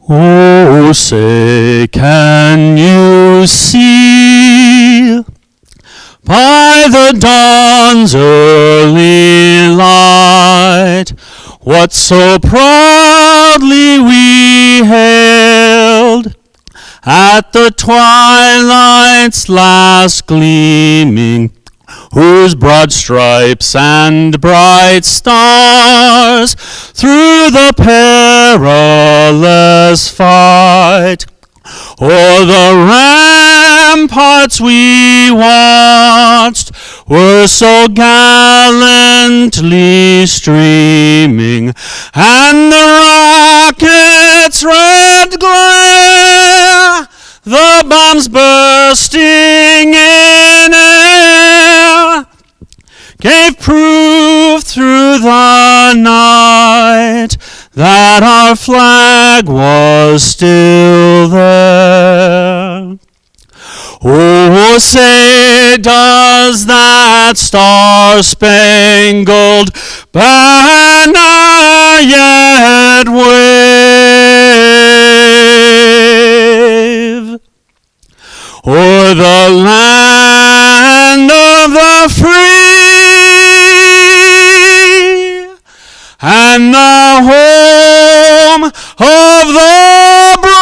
Oh, say, can you see by the dawn's early light what so proudly we hailed at the twilight's last gleaming, whose broad stripes and bright stars through the perilous fight o'er the ramparts we watched were so gallantly streaming, and the rocket's red glare, the bombs bursting in air, gave proof through the night that our flag was still there. Oh, say, does that star-spangled banner yet wave o'er the land of the free and the home of the brave?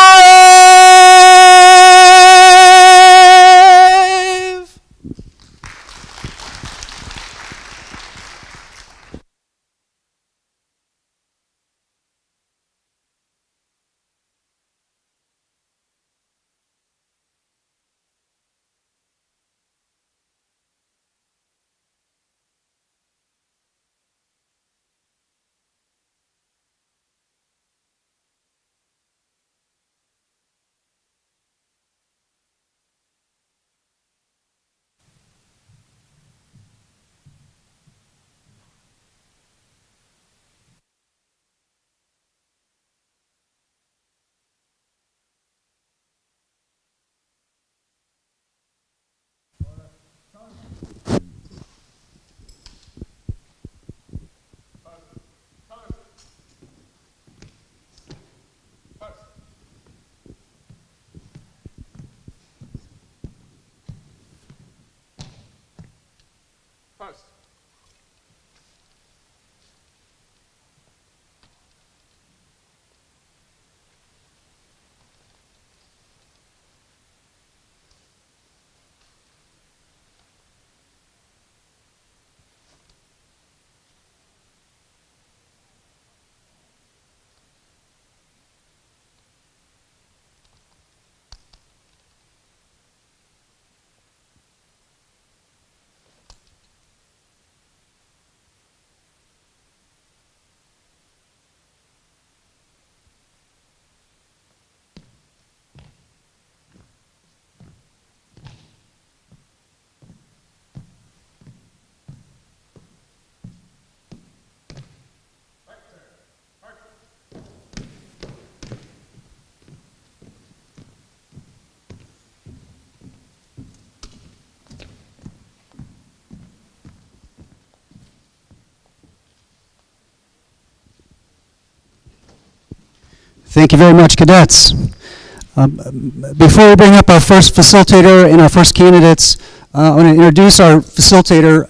Thank you very much, cadets. Before we bring up our first facilitator and our first candidates, I want to introduce our facilitator,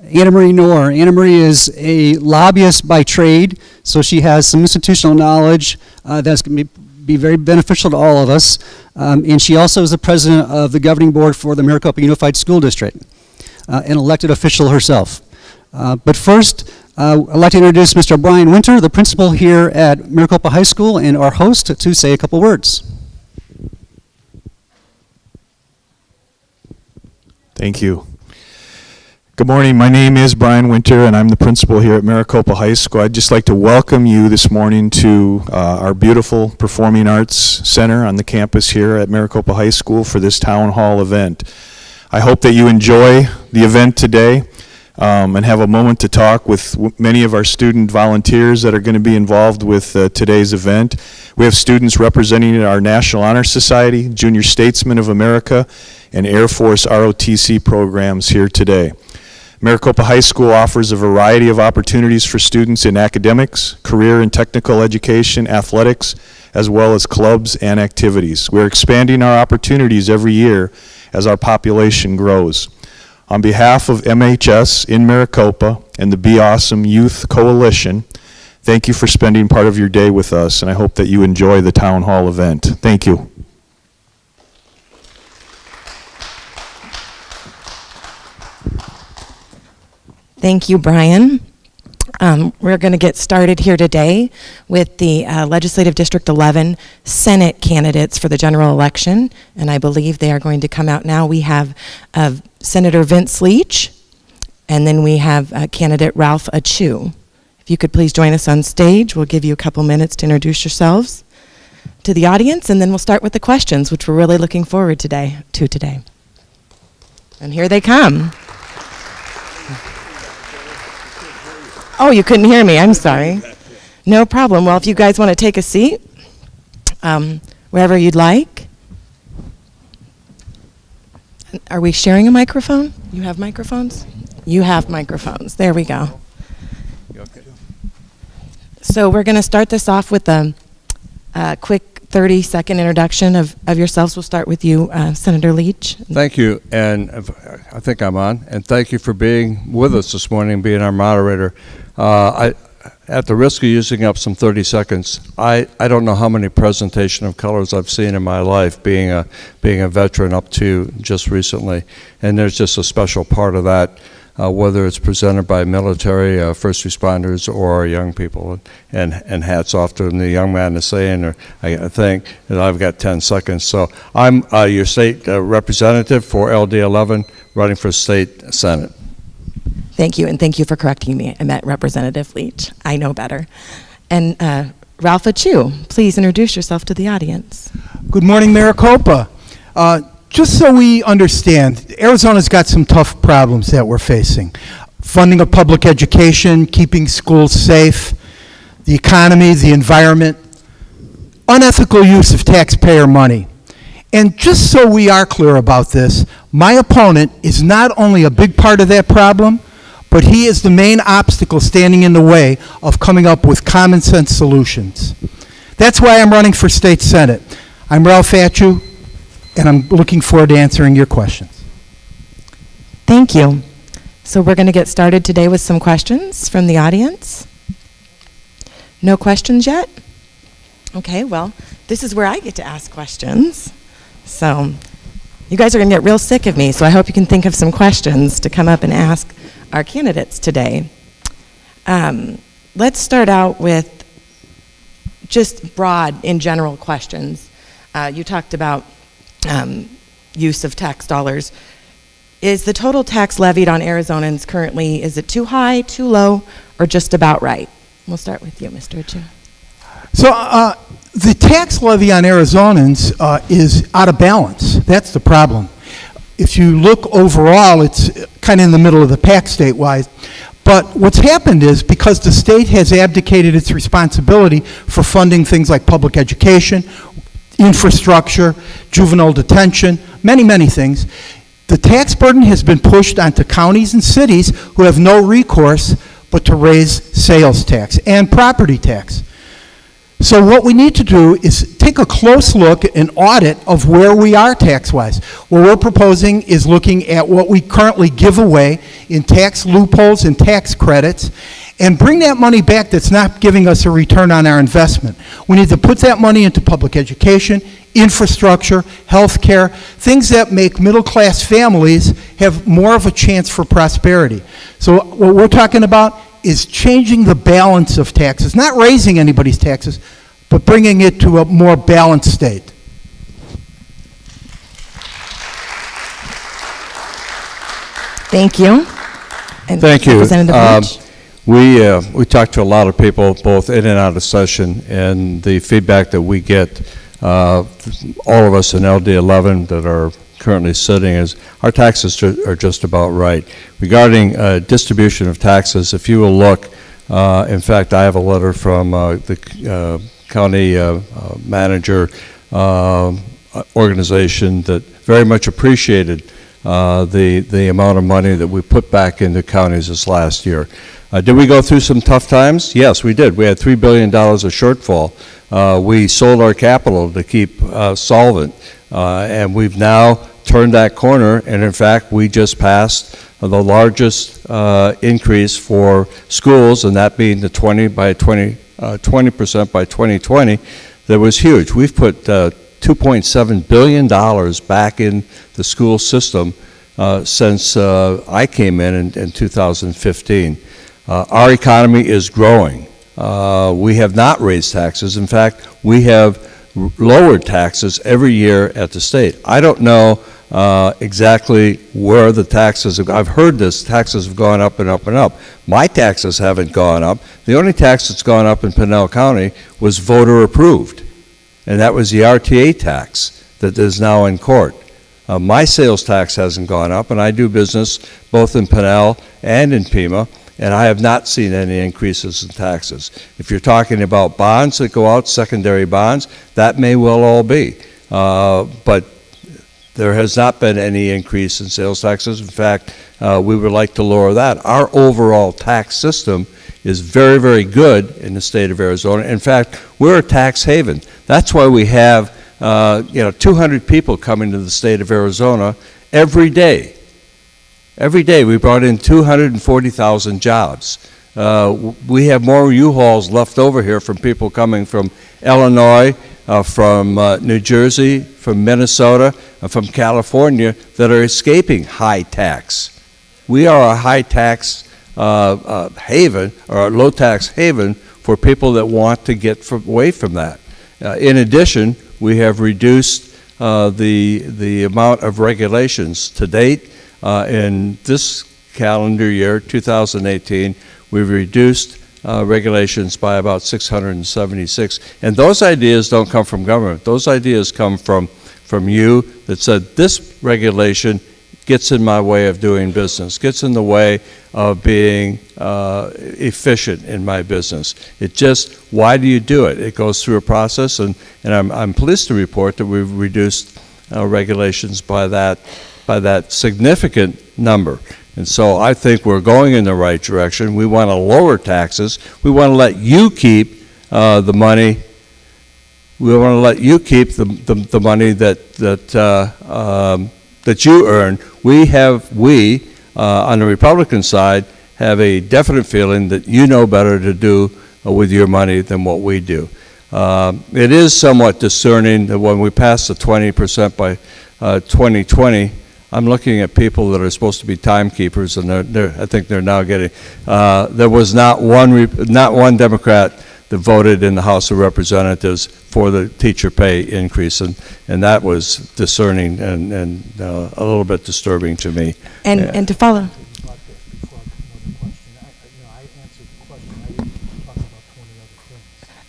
Anna Marie Knorr. Anna Marie is a lobbyist by trade, so she has some institutional knowledge that's going to be very beneficial to all of us. And she also is the president of the governing board for the Maricopa Unified School District, an elected official herself. But first, I'd like to introduce Mr. Brian Winter, the principal here at Maricopa High School, and our host to say a couple words. Thank you. Good morning. My name is Brian Winter, and I'm the principal here at Maricopa High School. I'd just like to welcome you this morning to our beautiful Performing Arts Center on the campus here at Maricopa High School for this town hall event. I hope that you enjoy the event today. And have a moment to talk with many of our student volunteers that are going to be involved with today's event. We have students representing our National Honor Society, Junior Statesmen of America, and Air Force ROTC programs here today. Maricopa High School offers a variety of opportunities for students in academics, career and technical education, athletics, as well as clubs and activities. We're expanding our opportunities every year as our population grows. On behalf of MHS in Maricopa and the Be Awesome Youth Coalition, thank you for spending part of your day with us, and I hope that you enjoy the town hall event. Thank you. Thank you, Brian. We're going to get started here today with the Legislative District 11 Senate candidates for the general election, and I believe they are going to come out now. We have Senator Vince Leach, and then we have candidate Ralph Atchue. If you could please join us on stage, we'll give you a couple minutes to introduce yourselves to the audience, and then we'll start with the questions, which we're really looking forward to today. And here they come. Oh, you couldn't hear me. I'm sorry. No problem. Well, if you guys want to take a seat, wherever you'd like. Are we sharing a microphone? You have microphones? You have microphones. There we go. So we're going to start this off with a quick 30-second introduction of yourselves. We'll start with you, Senator Leach. Thank you, and I think I'm on, and thank you for being with us this morning, being our moderator. At the risk of using up some 30 seconds, I don't know how many presentation of colors I've seen in my life, being a veteran up to just recently, and there's just a special part of that. Whether it's presented by military, first responders, or young people. And hats off to the young man is saying, or I think that I've got 10 seconds. So I'm your state representative for LD11, running for state senate. Thank you, and thank you for correcting me. I meant Representative Leach. I know better. And Ralph Atchue, please introduce yourself to the audience. Good morning, Maricopa. Just so we understand, Arizona's got some tough problems that we're facing. Funding of public education, keeping schools safe, the economy, the environment, unethical use of taxpayer money. And just so we are clear about this, my opponent is not only a big part of that problem, but he is the main obstacle standing in the way of coming up with common sense solutions. That's why I'm running for state senate. I'm Ralph Atchue, and I'm looking forward to answering your questions. Thank you. So we're going to get started today with some questions from the audience. No questions yet? Okay, well, this is where I get to ask questions. So you guys are going to get real sick of me, so I hope you can think of some questions to come up and ask our candidates today. Let's start out with just broad, in general questions. You talked about use of tax dollars. Is the total tax levied on Arizonans currently, is it too high, too low, or just about right? We'll start with you, Mr. Atchue. So the tax levy on Arizonans is out of balance. That's the problem. If you look overall, it's kind of in the middle of the pack statewide. But what's happened is, because the state has abdicated its responsibility for funding things like public education, infrastructure, juvenile detention, many things, the tax burden has been pushed onto counties and cities who have no recourse but to raise sales tax and property tax. So what we need to do is take a close look, an audit of where we are tax-wise. What we're proposing is looking at what we currently give away in tax loopholes and tax credits, and bring that money back that's not giving us a return on our investment. We need to put that money into public education, infrastructure, health care, things that make middle-class families have more of a chance for prosperity. So what we're talking about is changing the balance of taxes, not raising anybody's taxes, but bringing it to a more balanced state. Thank you. And Thank you. Representative Leach. We talked to a lot of people, both in and out of session, and the feedback that we get, all of us in LD11 that are currently sitting, is our taxes are just about right. Regarding distribution of taxes, if you will look, in fact, I have a letter from the county manager organization that very much appreciated the amount of money that we put back into counties this last year. Did we go through some tough times? Yes, we did. We had $3 billion of shortfall. We sold our capital to keep solvent, and we've now turned that corner, and in fact, we just passed the largest increase for schools, and that being the 20% by 2020. That was huge. We've put $2.7 billion back in the school system since I came in 2015. Our economy is growing. We have not raised taxes. In fact, we have lowered taxes every year at the state. I don't know exactly where the taxes have. I've heard this, taxes have gone up and up and up. My taxes haven't gone up. The only tax that's gone up in Pinal County was voter approved, and that was the RTA tax that is now in court. My sales tax hasn't gone up, and I do business both in Pinal and in Pima, and I have not seen any increases in taxes. If you're talking about bonds that go out, secondary bonds, that may well all be. But there has not been any increase in sales taxes. In fact, we would like to lower that. Our overall tax system is very, very good in the state of Arizona. In fact, we're a tax haven. That's why we have 200 people coming to the state of Arizona every day. Every day we brought in 240,000 jobs. We have more U-Hauls left over here from people coming from Illinois, from New Jersey, from Minnesota, from California that are escaping high tax. We are a high tax haven, or a low tax haven for people that want to get away from that. In addition, we have reduced the amount of regulations to date. In this calendar year, 2018, we've reduced regulations by about 676. And those ideas don't come from government. Those ideas come from you that said, this regulation gets in my way of doing business, gets in the way of being efficient in my business. It just, why do you do it? It goes through a process, and I'm pleased to report that we've reduced regulations by that significant number. And so I think we're going in the right direction. We want to lower taxes. We want to let you keep the money. We want to let you keep the money that you earn. We on the Republican side have a definite feeling that you know better to do with your money than what we do. It is somewhat discerning that when we pass the 20% by 2020, I'm looking at people that are supposed to be timekeepers, and I think they're now getting. There was not one Democrat that voted in the House of Representatives for the teacher pay increase, and that was discerning and a little bit disturbing to me. And to follow.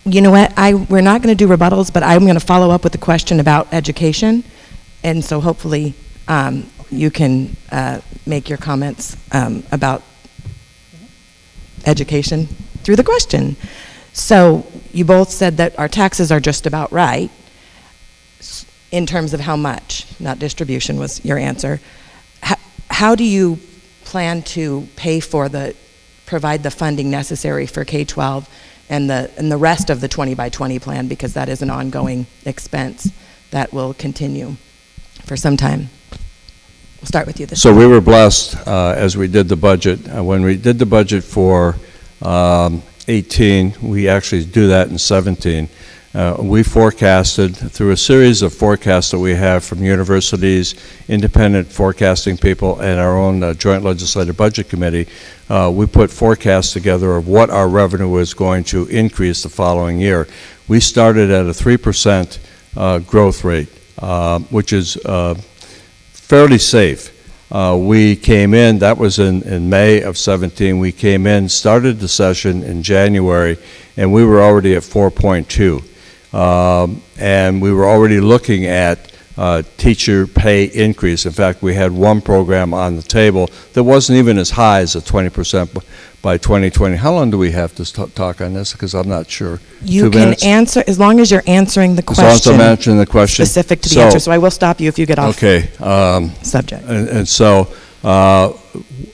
You know what? We're not going to do rebuttals, but I'm going to follow up with a question about education, and so hopefully you can make your comments about education through the question. So you both said that our taxes are just about right in terms of how much, not distribution was your answer. How do you plan to pay for provide the funding necessary for K-12 and the rest of the 20 by 20 plan, because that is an ongoing expense that will continue for some time? We'll start with you this time. So we were blessed as we did the budget. When we did the budget for 18, we actually do that in 17. We forecasted through a series of forecasts that we have from universities, independent forecasting people, and our own Joint Legislative Budget Committee. We put forecasts together of what our revenue was going to increase the following year. We started at a 3% growth rate, which is fairly safe. We came in, that was in May of 17, we came in, started the session in January, and we were already at 4.2. And we were already looking at teacher pay increase. In fact, we had one program on the table that wasn't even as high as a 20% by 2020. How long do we have to talk on this? Because I'm not sure. You 2 can minutes? answer, as long as you're answering the As long as question I'm answering the question. specific to the answer, so I will stop you if you get off Okay. subject. And so,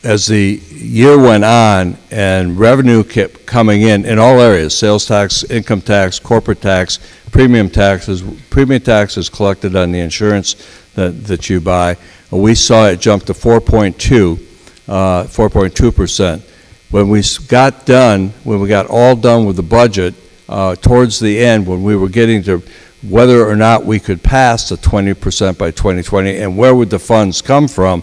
as the year went on and revenue kept coming in all areas, sales tax, income tax, corporate tax, premium taxes collected on the insurance that you buy, we saw it jump to 4.2%. When we got all done with the budget, towards the end, when we were getting to whether or not we could pass the 20% by 2020 and where would the funds come from,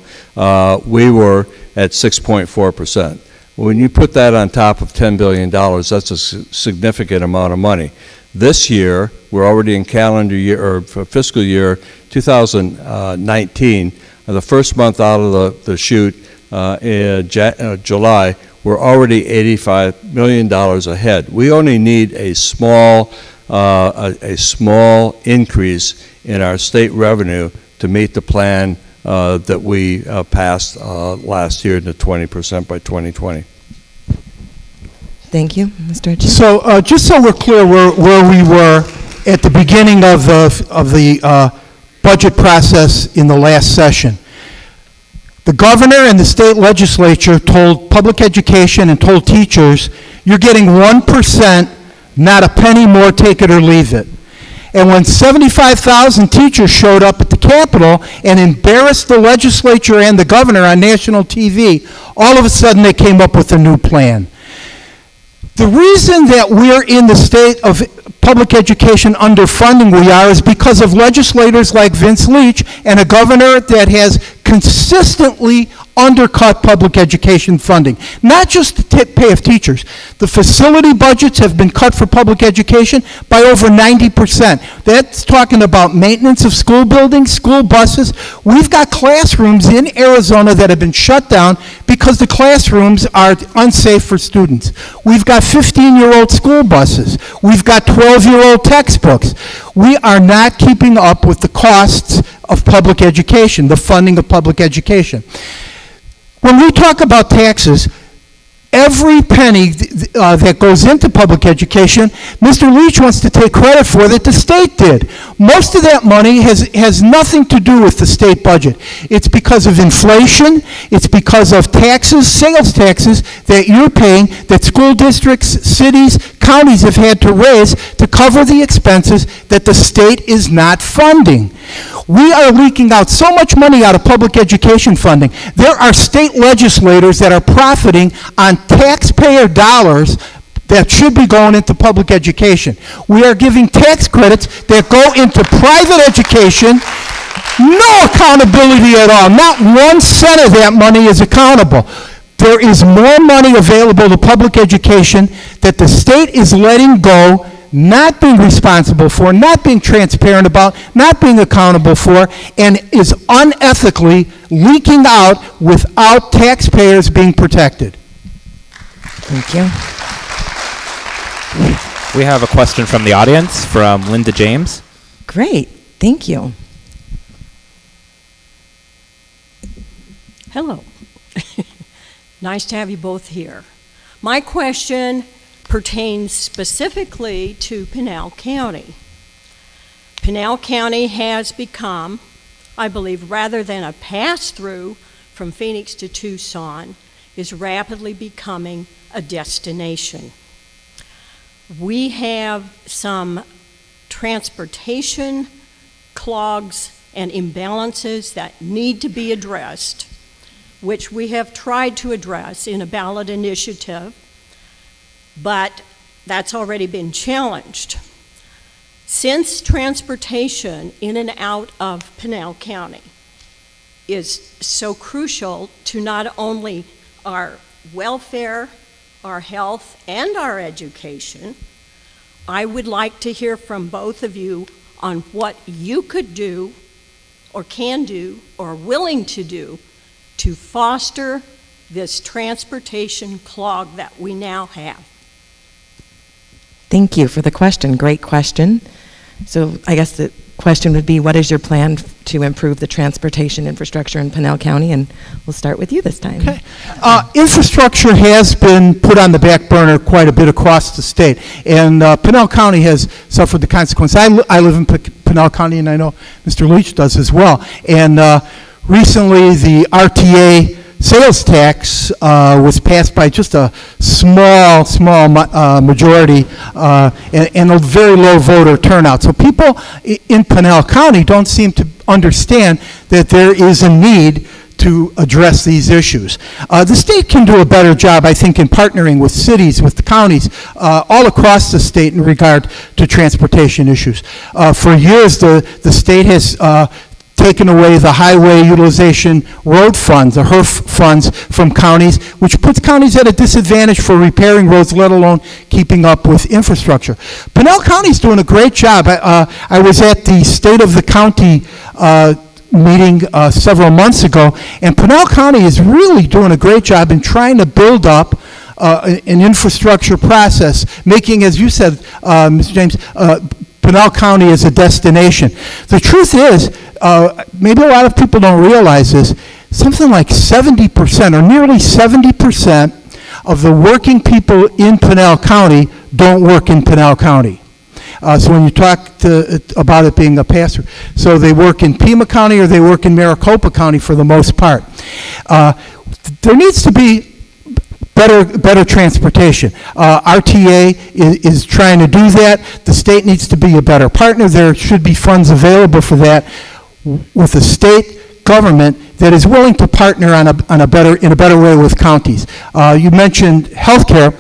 we were at 6.4%. When you put that on top of $10 billion, that's a significant amount of money. This year, we're already in calendar year, or fiscal year 2019, the first month out of the chute in July, we're already $85 million ahead. We only need a small increase in our state revenue to meet the plan that we passed last year to 20% by 2020. Thank you, Mr. Atchue. So just so we're clear where we were at the beginning of the budget process in the last session, the governor and the state legislature told public education and told teachers, you're getting 1%, not a penny more, take it or leave it. And when 75,000 teachers showed up at the Capitol and embarrassed the legislature and the governor on national TV, all of a sudden they came up with a new plan. The reason that we're in the state of public education underfunding we are is because of legislators like Vince Leach and a governor that has consistently undercut public education funding. Not just the pay of teachers. The facility budgets have been cut for public education by over 90%. That's talking about maintenance of school buildings, school buses. We've got classrooms in Arizona that have been shut down because the classrooms are unsafe for students. We've got 15-year-old school buses. We've got 12-year-old textbooks. We are not keeping up with the costs of public education, the funding of public education. When we talk about taxes, every penny that goes into public education, Mr. Leach wants to take credit for that the state did. Most of that money has nothing to do with the state budget. It's because of inflation, it's because of taxes, sales taxes that you're paying, that school districts, cities, counties have had to raise to cover the expenses that the state is not funding. We are leaking out so much money out of public education funding. There are state legislators that are profiting on taxpayer dollars that should be going into public education. We are giving tax credits that go into private education. No accountability at all. Not 1 cent of that money is accountable. There is more money available to public education that the state is letting go, not being responsible for, not being transparent about, not being accountable for, and is unethically leaking out without taxpayers being protected. Thank you. We have a question from the audience from Linda James. Great, thank you. Hello. Nice to have you both here. My question pertains specifically to Pinal County. Pinal County has become, I believe, rather than a pass-through from Phoenix to Tucson, is rapidly becoming a destination. We have some transportation clogs and imbalances that need to be addressed, which we have tried to address in a ballot initiative, but that's already been challenged. Since transportation in and out of Pinal County is so crucial to not only our welfare, our health, and our education, I would like to hear from both of you on what you could do, or can do, or are willing to do to foster this transportation clog that we now have. Thank you for the question. Great question. So I guess that question would be, what is your plan to improve the transportation infrastructure in Pinal County? And we'll start with you this time. Okay. Infrastructure has been put on the back burner quite a bit across the state, and Pinal County has suffered the consequence. I live in Pinal County, and I know Mr. Leach does as well. And recently, the RTA sales tax was passed by just a small majority and a very low voter turnout. So people in Pinal County don't seem to understand that there is a need to address these issues. The state can do a better job, I think, in partnering with cities, with the counties, all across the state in regard to transportation issues. For years, the state has taken away the highway utilization road funds, the HERF funds from counties, which puts counties at a disadvantage for repairing roads, let alone keeping up with infrastructure. Pinal County's doing a great job. I was at the State of the County meeting several months ago, and Pinal County is really doing a great job in trying to build up an infrastructure process, making, as you said, Mr. James, Pinal County is a destination. The truth is, maybe a lot of people don't realize this, something like 70% or nearly 70% of the working people in Pinal County don't work in Pinal County. So when you talk about it being a pass-through, so they work in Pima County or they work in Maricopa County for the most part. There needs to be better transportation. RTA is trying to do that. The state needs to be a better partner. There should be funds available for that with the state government that is willing to partner in a better way with counties. You mentioned healthcare.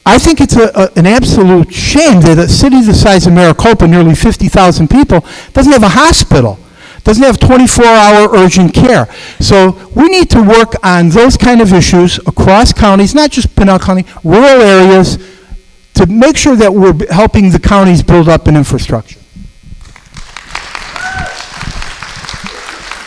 I think it's an absolute shame that a city the size of Maricopa, nearly 50,000 people, doesn't have a hospital, doesn't have 24-hour urgent care. So we need to work on those kind of issues across counties, not just Pinal County, rural areas, to make sure that we're helping the counties build up an infrastructure.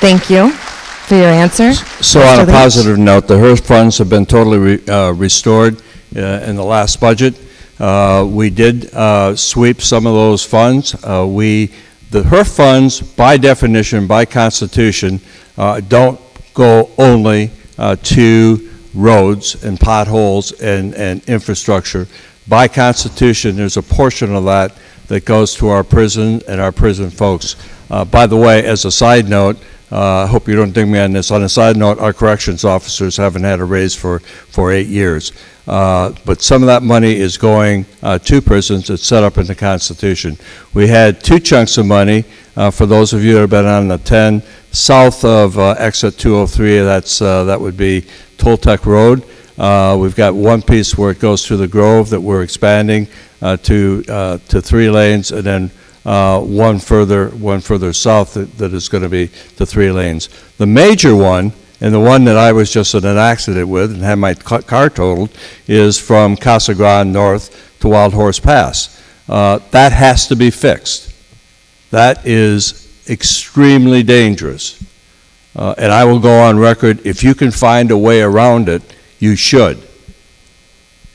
Thank you for your answer. So on a positive note, the HERF funds have been totally restored in the last budget. We did sweep some of those funds. The HERF funds, by definition, by Constitution, don't go only to roads and potholes and infrastructure. By Constitution, there's a portion of that that goes to our prison and our prison folks. By the way, as a side note, I hope you don't ding me on this. On a side note, our corrections officers haven't had a raise for 8 years. But some of that money is going to prisons. It's set up in the Constitution. We had 2 chunks of money for those of you that have been on the 10 south of exit 203. That would be Toltec Road. We've got one piece where it goes through the Grove that we're expanding to 3 lanes, and then one further south that is going to be the 3 lanes. The major one, and the one that I was just in an accident with and had my car totaled, is from Casa Grande north to Wild Horse Pass. That has to be fixed. That is extremely dangerous. And I will go on record, if you can find a way around it, you should.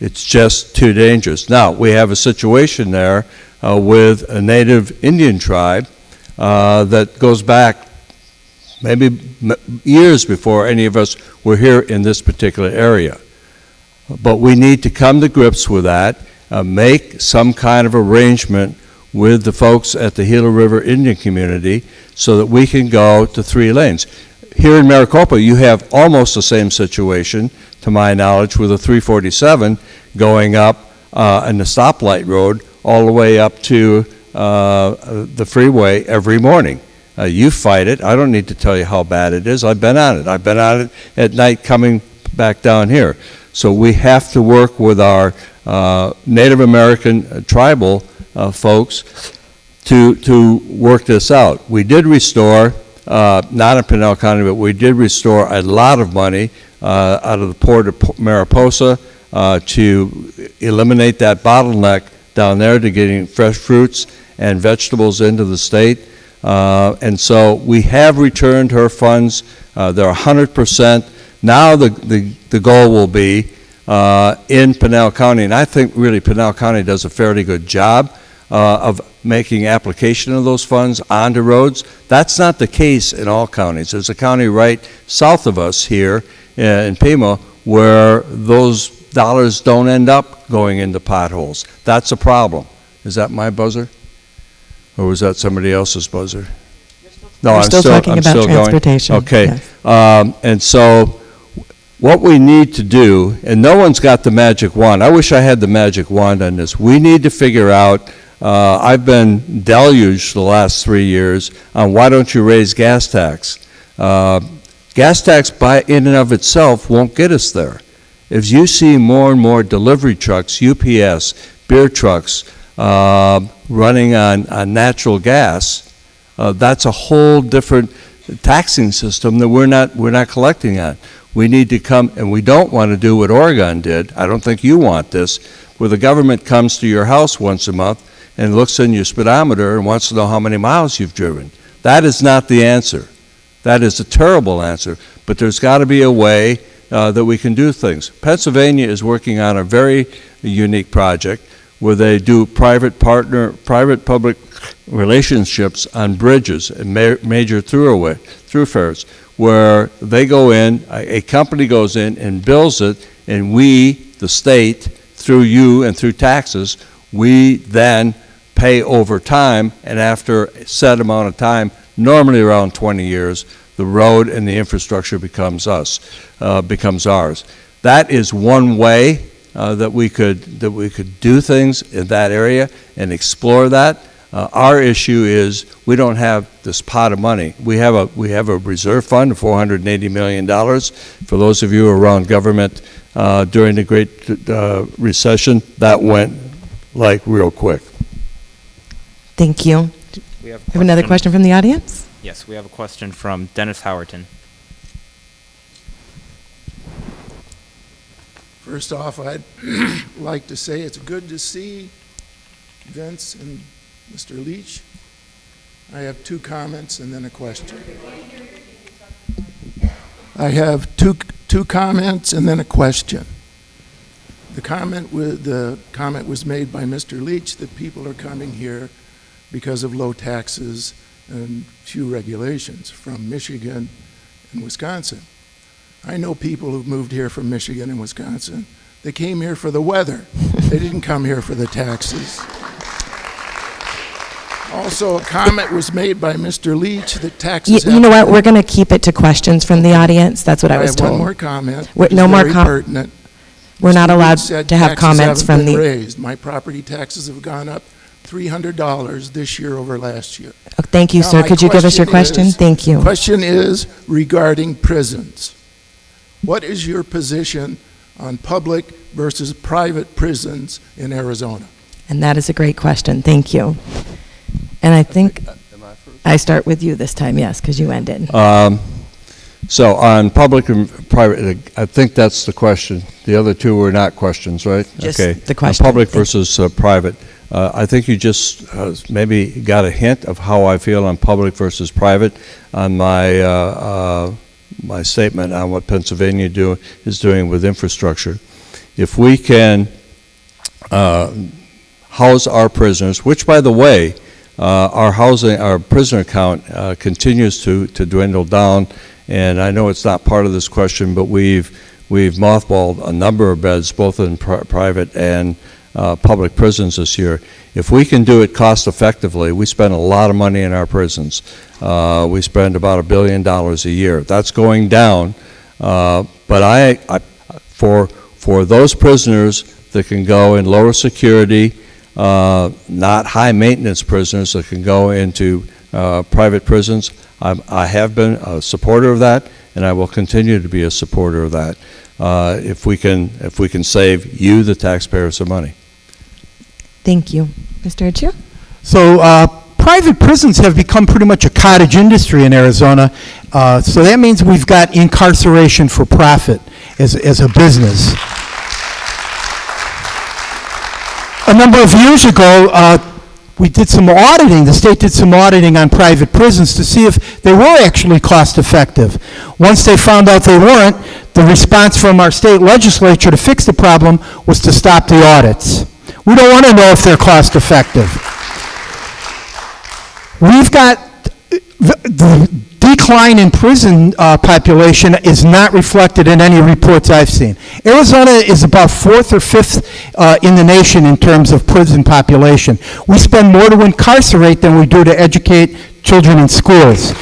It's just too dangerous. Now, we have a situation there with a native Indian tribe that goes back maybe years before any of us were here in this particular area. But we need to come to grips with that, make some kind of arrangement with the folks at the Gila River Indian community so that we can go to 3 lanes. Here in Maricopa, you have almost the same situation, to my knowledge, with a 347 going up in the stoplight road all the way up to the freeway every morning. You fight it. I don't need to tell you how bad it is. I've been on it. I've been on it at night coming back down here. So we have to work with our Native American tribal folks to work this out. We did restore, not in Pinal County, but we did restore a lot of money out of the port of Mariposa to eliminate that bottleneck down there to getting fresh fruits and vegetables into the state. And so we have returned her funds. They're 100%. Now the goal will be in Pinal County, and I think really Pinal County does a fairly good job of making application of those funds onto roads. That's not the case in all counties. There's a county right south of us here in Pima where those dollars don't end up going into potholes. That's a problem. Is that my buzzer? Or was that somebody else's buzzer? No, We're I'm still talking I'm about still going. transportation. Okay. Yes. And so what we need to do, and no one's got the magic wand. I wish I had the magic wand on this. We need to figure out, I've been deluged the last 3 years on why don't you raise gas tax? Gas tax by in and of itself won't get us there. If you see more and more delivery trucks, UPS, beer trucks, running on natural gas, that's a whole different taxing system that we're not collecting on. We need to come, and we don't want to do what Oregon did. I don't think you want this, where the government comes to your house once a month and looks in your speedometer and wants to know how many miles you've driven. That is not the answer. That is a terrible answer, but there's got to be a way that we can do things. Pennsylvania is working on a very unique project where they do private-public relationships on bridges and major thoroughfares, where they go in, a company goes in and builds it, and we, the state, through you and through taxes, we then pay over time, and after a set amount of time, normally around 20 years, the road and the infrastructure becomes ours. That is one way that we could do things in that area and explore that. Our issue is we don't have this pot of money. We have a reserve fund of $480 million. For those of you who were around government during the Great Recession, that went like real quick. Thank you. We have Another question from the audience? Yes, we have a question from Dennis Howerton. First off, I'd like to say it's good to see Vince and Mr. Leach. I have 2 comments and then a question. I have two comments and then a question. The comment was made by Mr. Leach that people are coming here because of low taxes and few regulations from Michigan and Wisconsin. I know people who've moved here from Michigan and Wisconsin. They came here for the weather. They didn't come here for the taxes. Also, a comment was made by Mr. Leach that taxes You know what? We're going to keep it to questions from the audience. That's what I was have told. one more comment. No more pertinent. We're not Mr. allowed Leach said to have taxes comments haven't from been the. raised. My property taxes have gone up $300 this year over last year. Oh, thank you, Now, sir. my Could you give us your question? Thank you. Question is regarding prisons. What is your position on public versus private prisons in Arizona? And that is a great question. Thank you. And I think I start with you this time, yes, because you ended. So on public and private, I think that's the question. The other 2 were not questions, right? Just okay. the question. Public versus private. I think you just maybe got a hint of how I feel on public versus private on my my statement on what Pennsylvania is doing with infrastructure. If we can house our prisoners, which, by the way, our prisoner count continues to dwindle down, and I know it's not part of this question, but we've mothballed a number of beds, both in private and public prisons this year. If we can do it cost effectively, we spend a lot of money in our prisons. We spend about $1 billion a year. That's going down, but for those prisoners that can go in lower security, not high maintenance prisoners that can go into private prisons, I have been a supporter of that, and I will continue to be a supporter of that. If we can save you, the taxpayer, some money. Thank you. Mr. Atchue? So private prisons have become pretty much a cottage industry in Arizona. So that means we've got incarceration for profit as a business. A number of years ago, we did some auditing. The state did some auditing on private prisons to see if they were actually cost effective. Once they found out they weren't, the response from our state legislature to fix the problem was to stop the audits. We don't want to know if they're cost effective. We've got the decline in prison population is not reflected in any reports I've seen. Arizona is about 4th or 5th in the nation in terms of prison population. We spend more to incarcerate than we do to educate children in schools.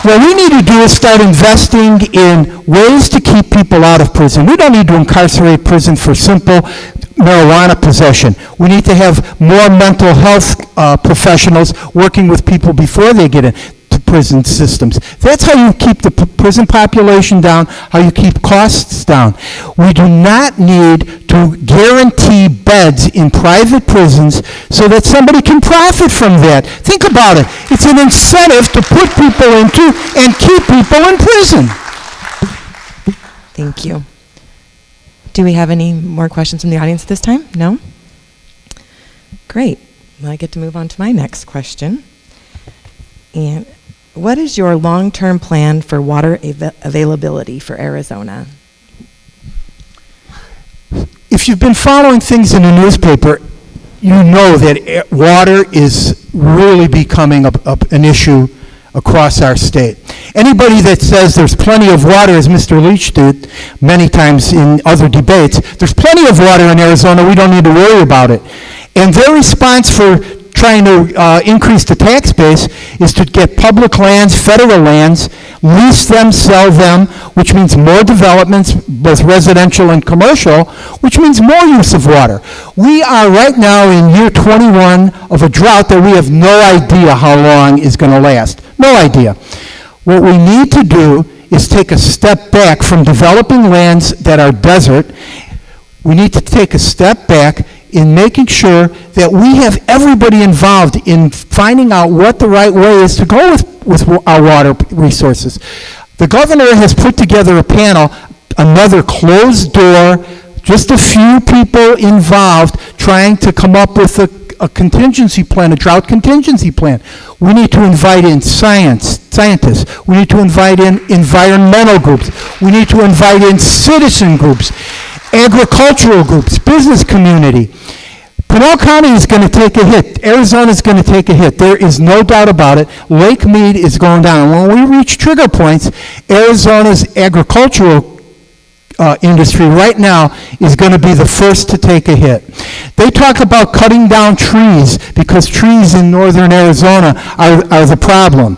What we need to do is start investing in ways to keep people out of prison. We don't need to incarcerate prison for simple marijuana possession. We need to have more mental health professionals working with people before they get into prison systems. That's how you keep the prison population down, how you keep costs down. We do not need to guarantee beds in private prisons so that somebody can profit from that. Think about it. It's an incentive to put people into and keep people in prison. Thank you. Do we have any more questions from the audience at this time? No? Great. Well, I get to move on to my next question. And what is your long-term plan for water availability for Arizona? If you've been following things in the newspaper, you know that water is really becoming an issue across our state. Anybody that says there's plenty of water, as Mr. Leach did many times in other debates, there's plenty of water in Arizona, we don't need to worry about it. And their response for trying to increase the tax base is to get public lands, federal lands, lease them, sell them, which means more developments, both residential and commercial, which means more use of water. We are right now in year 21 of a drought that we have no idea how long is going to last. No idea. What we need to do is take a step back from developing lands that are desert. We need to take a step back in making sure that we have everybody involved in finding out what the right way is to go with our water resources. The governor has put together a panel, another closed door, just a few people involved trying to come up with a contingency plan, a drought contingency plan. We need to invite in scientists. We need to invite in environmental groups. We need to invite in citizen groups, agricultural groups, business community. Pinal County is going to take a hit. Arizona is going to take a hit. There is no doubt about it. Lake Mead is going down. And when we reach trigger points, Arizona's agricultural industry right now is going to be the first to take a hit. They talk about cutting down trees because trees in northern Arizona are the problem.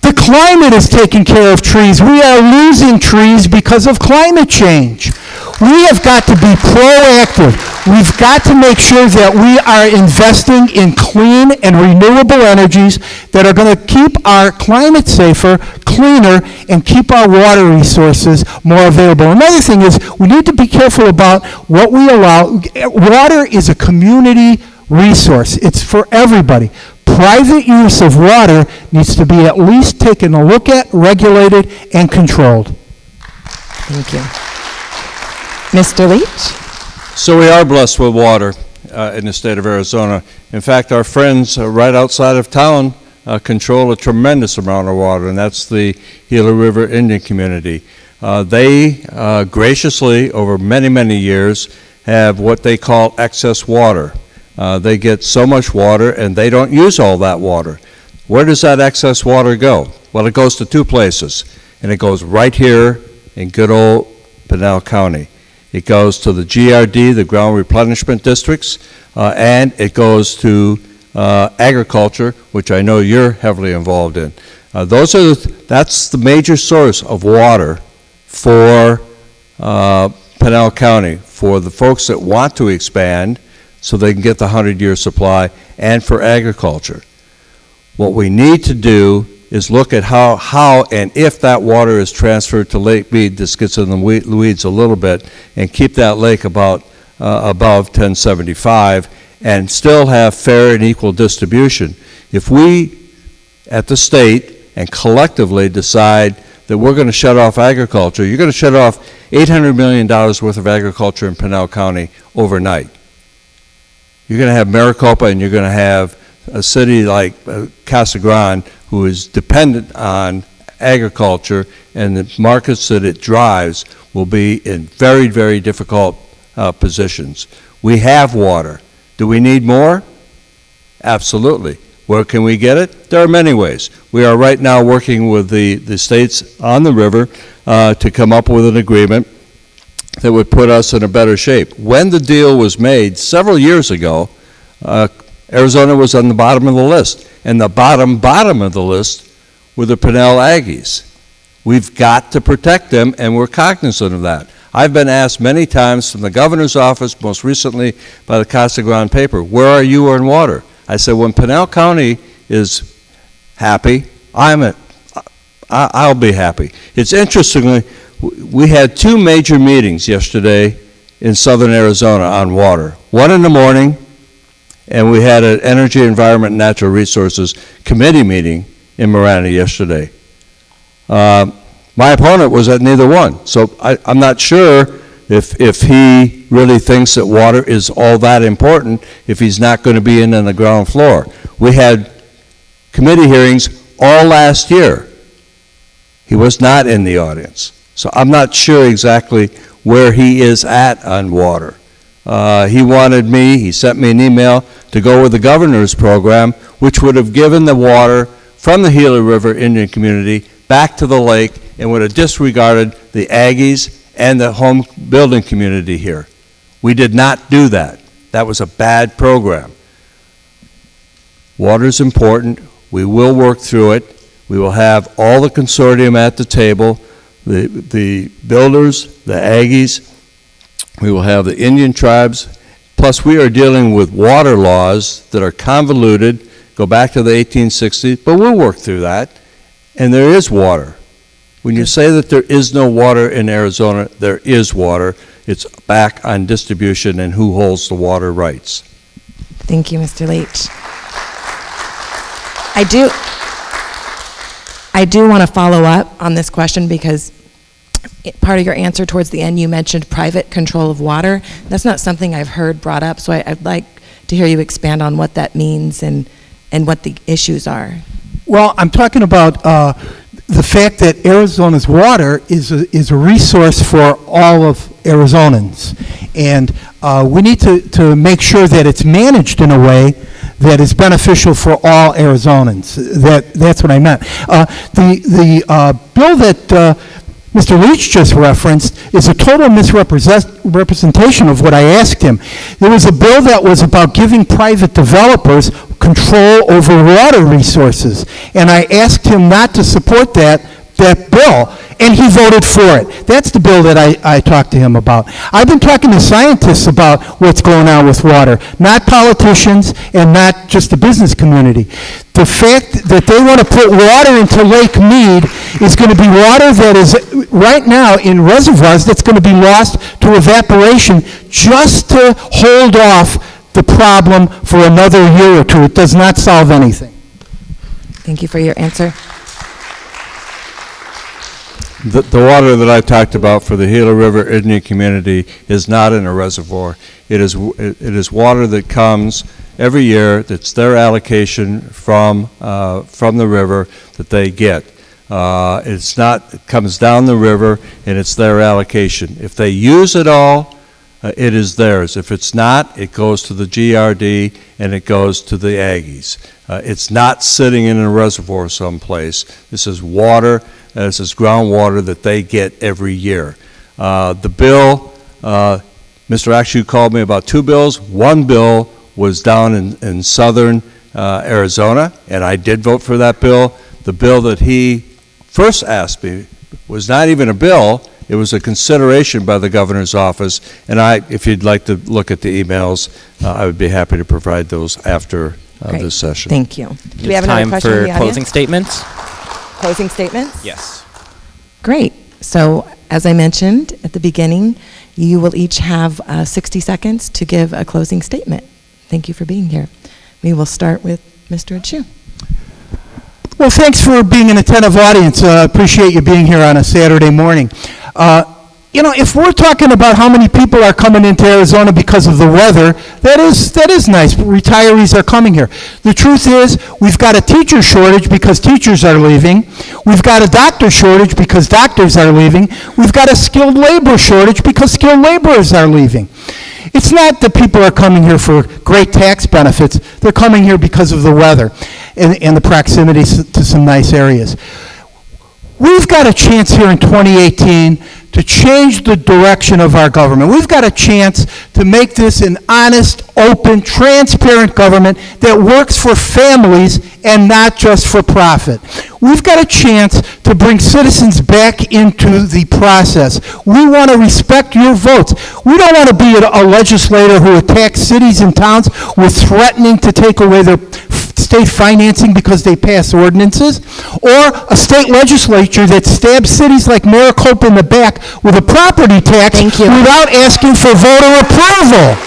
The climate is taking care of trees. We are losing trees because of climate change. We have got to be proactive. We've got to make sure that we are investing in clean and renewable energies that are going to keep our climate safer, cleaner, and keep our water resources more available. Another thing is we need to be careful about what we allow. Water is a community resource. It's for everybody. Private use of water needs to be at least taken a look at, regulated, and controlled. Thank you. Mr. Leach? So we are blessed with water in the state of Arizona. In fact, our friends right outside of town control a tremendous amount of water, and that's the Gila River Indian community. They graciously, over many, many years, have what they call excess water. They get so much water, and they don't use all that water. Where does that excess water go? Well, it goes to two places, and it goes right here in good old Pinal County. It goes to the GRD, the Ground Replenishment Districts, and it goes to agriculture, which I know you're heavily involved in. That's the major source of water for Pinal County, for the folks that want to expand so they can get the 100-year supply, and for agriculture. What we need to do is look at how and if that water is transferred to Lake Mead. This gets in the weeds a little bit, and keep that lake about above 1075 and still have fair and equal distribution. If we at the state and collectively decide that we're going to shut off agriculture, you're going to shut off $800 million worth of agriculture in Pinal County overnight. You're going to have Maricopa, and you're going to have a city like Casa Grande, who is dependent on agriculture, and the markets that it drives will be in very, very difficult positions. We have water. Do we need more? Absolutely. Where can we get it? There are many ways. We are right now working with the states on the river to come up with an agreement that would put us in a better shape. When the deal was made several years ago, Arizona was on the bottom of the list, and the bottom of the list were the Pinell Aggies. We've got to protect them, and we're cognizant of that. I've been asked many times from the governor's office, most recently by the Casa Grande paper, where are you on water? I said, when Pinell County is happy, I'll be happy. It's interesting, we had two major meetings yesterday in southern Arizona on water. One in the morning, and we had an Energy, Environment, and Natural Resources Committee meeting in Marana yesterday. My opponent was at neither one, so I'm not sure if he really thinks that water is all that important if he's not going to be in on the ground floor. We had committee hearings all last year. He was not in the audience. So I'm not sure exactly where he is at on water. He sent me an email to go with the governor's program, which would have given the water from the Gila River Indian community back to the lake and would have disregarded the Aggies and the home building community here. We did not do that. That was a bad program. Water is important. We will work through it. We will have all the consortium at the table, the builders, the Aggies. We will have the Indian tribes. Plus, we are dealing with water laws that are convoluted, go back to the 1860s, but we'll work through that. And there is water. When you say that there is no water in Arizona, there is water. It's back on distribution and who holds the water rights. Thank you, Mr. Leach. I do want to follow up on this question because part of your answer towards the end, you mentioned private control of water. That's not something I've heard brought up, so I'd like to hear you expand on what that means and what the issues are. Well, I'm talking about the fact that Arizona's water is a resource for all of Arizonans. And we need to make sure that it's managed in a way that is beneficial for all Arizonans. That's what I meant. The bill that Mr. Leach just referenced is a total misrepresentation of what I asked him. There was a bill that was about giving private developers control over water resources, and I asked him not to support that bill, and he voted for it. That's the bill that I talked to him about. I've been talking to scientists about what's going on with water, not politicians and not just the business community. The fact that they want to put water into Lake Mead is going to be water that is right now in reservoirs that's going to be lost to evaporation just to hold off the problem for another year or two. It does not solve anything. Thank you for your answer. The water that I talked about for the Gila River Indian community is not in a reservoir. It is water that comes every year. That's their allocation from the river that they get. It comes down the river and it's their allocation. If they use it all, it is theirs. If it's not, it goes to the GRD and it goes to the Aggies. It's not sitting in a reservoir someplace. This is water. This is groundwater that they get every year. The bill, Mr. Atchue called me about two bills. One bill was down in southern Arizona, and I did vote for that bill. The bill that he first asked me was not even a bill. It was a consideration by the governor's office, and if you'd like to look at the emails, I would be happy to provide those after this session. Thank you. Do we have another time question in for the audience? closing statements? Closing statements? Yes. Great. So, as I mentioned at the beginning, you will each have 60 seconds to give a closing statement. Thank you for being here. We will start with Mr. Atchue. Well, thanks for being an attentive audience. Appreciate you being here on a Saturday morning. If we're talking about how many people are coming into Arizona because of the weather, that is nice. Retirees are coming here. The truth is, we've got a teacher shortage because teachers are leaving. We've got a doctor shortage because doctors are leaving. We've got a skilled labor shortage because skilled laborers are leaving. It's not that people are coming here for great tax benefits. They're coming here because of the weather and the proximity to some nice areas. We've got a chance here in 2018 to change the direction of our government. We've got a chance to make this an honest, open, transparent government that works for families and not just for profit. We've got a chance to bring citizens back into the process. We want to respect your votes. We don't want to be a legislator who attacks cities and towns with threatening to take away their state financing because they pass ordinances, or a state legislature that stabs cities like Maricopa in the back with a property tax without asking for voter approval.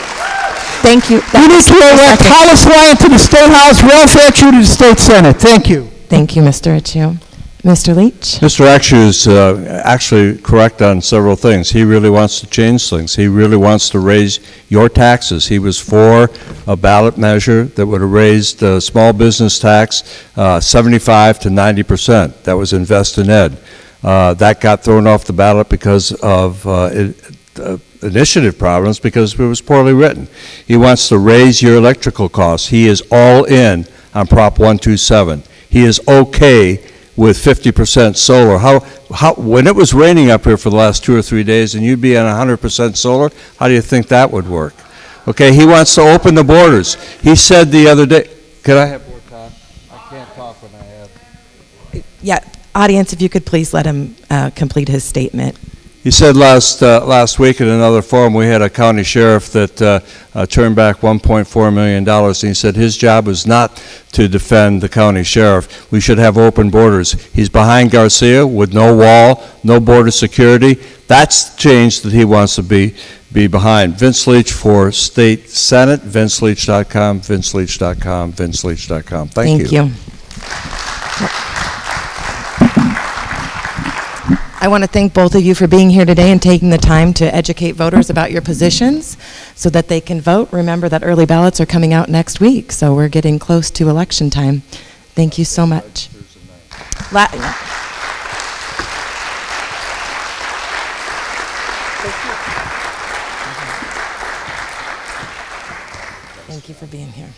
Thank you. We need to elect Hollis Lyon to the State House, Ralph Atchue to the State Senate. Thank you. Thank you, Mr. Atchue. Mr. Leach? Mr. Atchue is actually correct on several things. He really wants to change things. He really wants to raise your taxes. He was for a ballot measure that would have raised the small business tax 75 to 90%. That was Invest in Ed. That got thrown off the ballot because of initiative problems, because it was poorly written. He wants to raise your electrical costs. He is all in on Prop 127. He is okay with 50% solar. When it was raining up here for the last 2 or 3 days and you'd be on 100% solar, how do you think that would work? Okay, he wants to open the borders. He said the other day, could I have more time? I can't talk when I have. Yeah, audience, if you could please let him complete his statement. He said last week at another forum, we had a county sheriff that turned back $1.4 million, and he said his job was not to defend the county sheriff. We should have open borders. He's behind Garcia with no wall, no border security. That's change that he wants to be behind. Vince Leach for State Senate, VinceLeach.com, VinceLeach.com, VinceLeach.com. Thank you. I want to thank both of you for being here today and taking the time to educate voters about your positions so that they can vote. Remember that early ballots are coming out next week, so we're getting close to election time. Thank you so much. Thank you for being here.